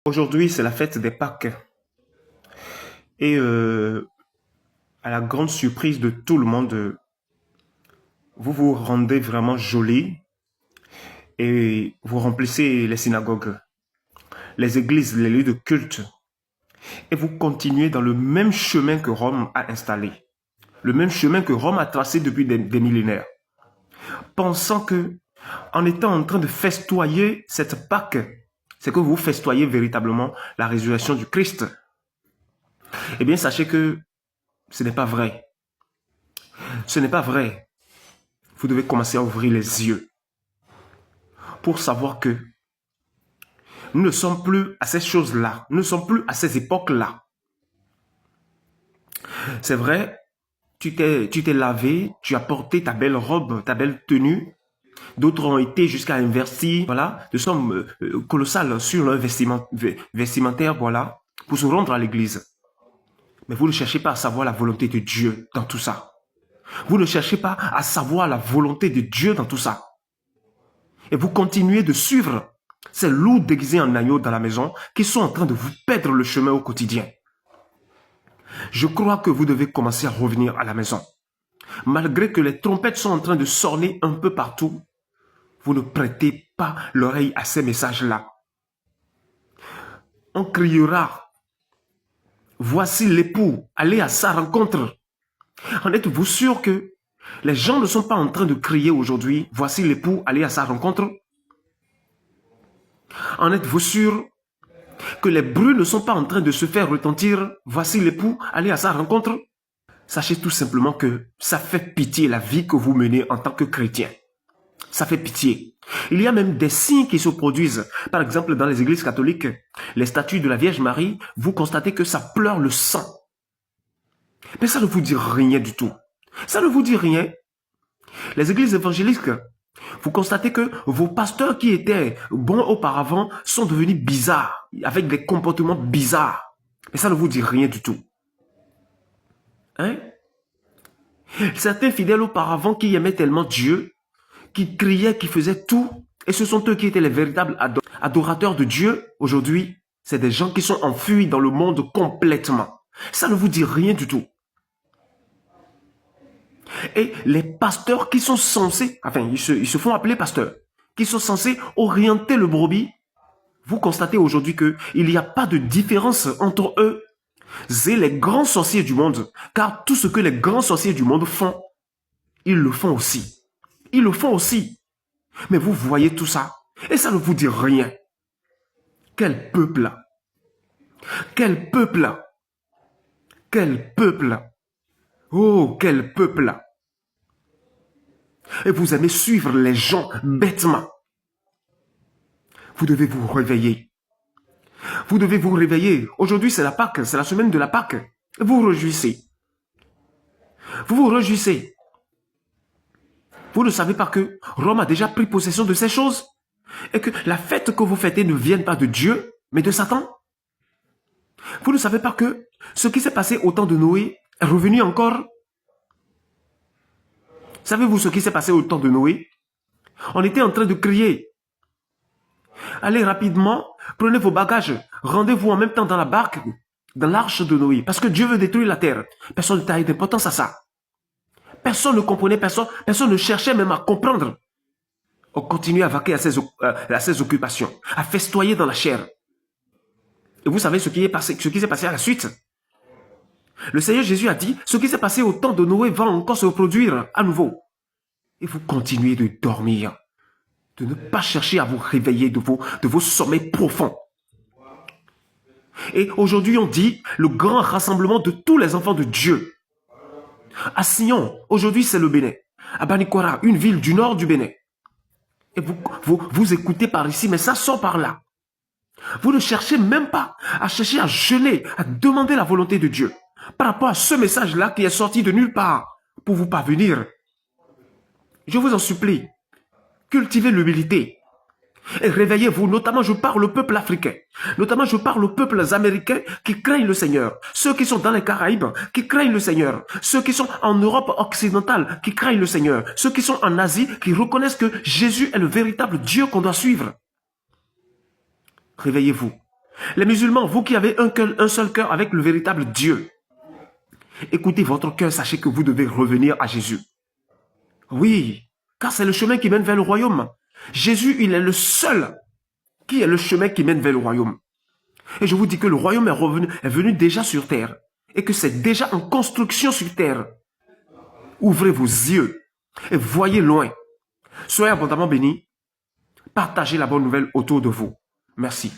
Aujourd'hui, c'est la fête des Pâques. Et à la grande surprise de tout le monde, vous vous rendez vraiment joli et vous remplissez les synagogues, les églises, les lieux de culte. Et vous continuez dans le même chemin que Rome a installé. Le même chemin que Rome a tracé depuis des millénaires. Pensant que, en étant en train de festoyer cette Pâque, c'est que vous festoyez véritablement la résurrection du Christ. Eh bien, sachez que ce n'est pas vrai. Ce n'est pas vrai. Vous devez commencer à ouvrir les yeux pour savoir que nous ne sommes plus à ces choses-là. Nous ne sommes plus à ces époques-là. C'est vrai, tu t'es lavé, tu as porté ta belle robe, ta belle tenue. D'autres ont été jusqu'à investir, voilà, de sommes colossales sur leur vestimentaire, voilà, pour se rendre à l'église. Mais vous ne cherchez pas à savoir la volonté de Dieu dans tout ça. Vous ne cherchez pas à savoir la volonté de Dieu dans tout ça. Et vous continuez de suivre ces loups déguisés en agneaux dans la maison qui sont en train de vous perdre le chemin au quotidien. Je crois que vous devez commencer à revenir à la maison. Malgré que les trompettes sont en train de sonner un peu partout, vous ne prêtez pas l'oreille à ces messages-là. On criera, voici l'époux, allez à sa rencontre. En êtes-vous sûr que les gens ne sont pas en train de crier aujourd'hui, voici l'époux, allez à sa rencontre? En êtes-vous sûr que les bruits ne sont pas en train de se faire retentir, voici l'époux, allez à sa rencontre? Sachez tout simplement que ça fait pitié la vie que vous menez en tant que chrétien. Ça fait pitié. Il y a même des signes qui se produisent. Par exemple, dans les églises catholiques, les statues de la Vierge Marie, vous constatez que ça pleure le sang. Mais ça ne vous dit rien du tout. Ça ne vous dit rien. Les églises évangéliques, vous constatez que vos pasteurs qui étaient bons auparavant sont devenus bizarres, avec des comportements bizarres. Mais ça ne vous dit rien du tout. Hein? Certains fidèles auparavant qui aimaient tellement Dieu, qui criaient, qui faisaient tout, et ce sont eux qui étaient les véritables adorateurs de Dieu. Aujourd'hui, c'est des gens qui sont enfuis dans le monde complètement. Ça ne vous dit rien du tout. Et les pasteurs qui sont censés, enfin, ils se font appeler pasteurs, qui sont censés orienter le brebis, vous constatez aujourd'hui qu'il n'y a pas de différence entre eux et les grands sorciers du monde. Car tout ce que les grands sorciers du monde font, ils le font aussi. Ils le font aussi. Mais vous voyez tout ça, et ça ne vous dit rien. Quel peuple! Quel peuple! Quel peuple! Oh, quel peuple! Et vous aimez suivre les gens bêtement. Vous devez vous réveiller. Vous devez vous réveiller. Aujourd'hui, c'est la Pâque, c'est la semaine de la Pâque. Vous vous réjouissez. Vous vous réjouissez. Vous ne savez pas que Rome a déjà pris possession de ces choses et que la fête que vous fêtez ne vient pas de Dieu, mais de Satan. Vous ne savez pas que ce qui s'est passé au temps de Noé est revenu encore. Savez-vous ce qui s'est passé au temps de Noé? On était en train de crier. Allez rapidement, prenez vos bagages, rendez-vous en même temps dans la barque, dans l'arche de Noé, parce que Dieu veut détruire la terre. Personne ne taille d'importance à ça. Personne ne comprenait, personne ne cherchait même à comprendre. On continuait à vaquer à ses occupations, à festoyer dans la chair. Et vous savez ce qui s'est passé à la suite? Le Seigneur Jésus a dit, ce qui s'est passé au temps de Noé va encore se reproduire à nouveau. Et vous continuez de dormir, de ne pas chercher à vous réveiller de vos sommeils profonds. Et aujourd'hui, on dit le grand rassemblement de tous les enfants de Dieu. À Sion, aujourd'hui c'est le Bénin. À Banikwara, une ville du nord du Bénin. Et vous écoutez par ici, mais ça sort par là. Vous ne cherchez même pas à chercher à jeûner, à demander la volonté de Dieu par rapport à ce message-là qui est sorti de nulle part pour vous parvenir. Je vous en supplie, cultivez l'humilité et réveillez-vous. Notamment, je parle au peuple africain. Notamment, je parle aux peuples américains qui craignent le Seigneur. Ceux qui sont dans les Caraïbes, qui craignent le Seigneur. Ceux qui sont en Europe occidentale, qui craignent le Seigneur. Ceux qui sont en Asie, qui reconnaissent que Jésus est le véritable Dieu qu'on doit suivre. Réveillez-vous. Les musulmans, vous qui avez un seul cœur avec le véritable Dieu, écoutez votre cœur, sachez que vous devez revenir à Jésus. Oui, car c'est le chemin qui mène vers le royaume. Jésus, il est le seul qui est le chemin qui mène vers le royaume. Et je vous dis que le royaume est venu déjà sur terre et que c'est déjà en construction sur terre. Ouvrez vos yeux et voyez loin. Soyez abondamment bénis. Partagez la bonne nouvelle autour de vous. Merci.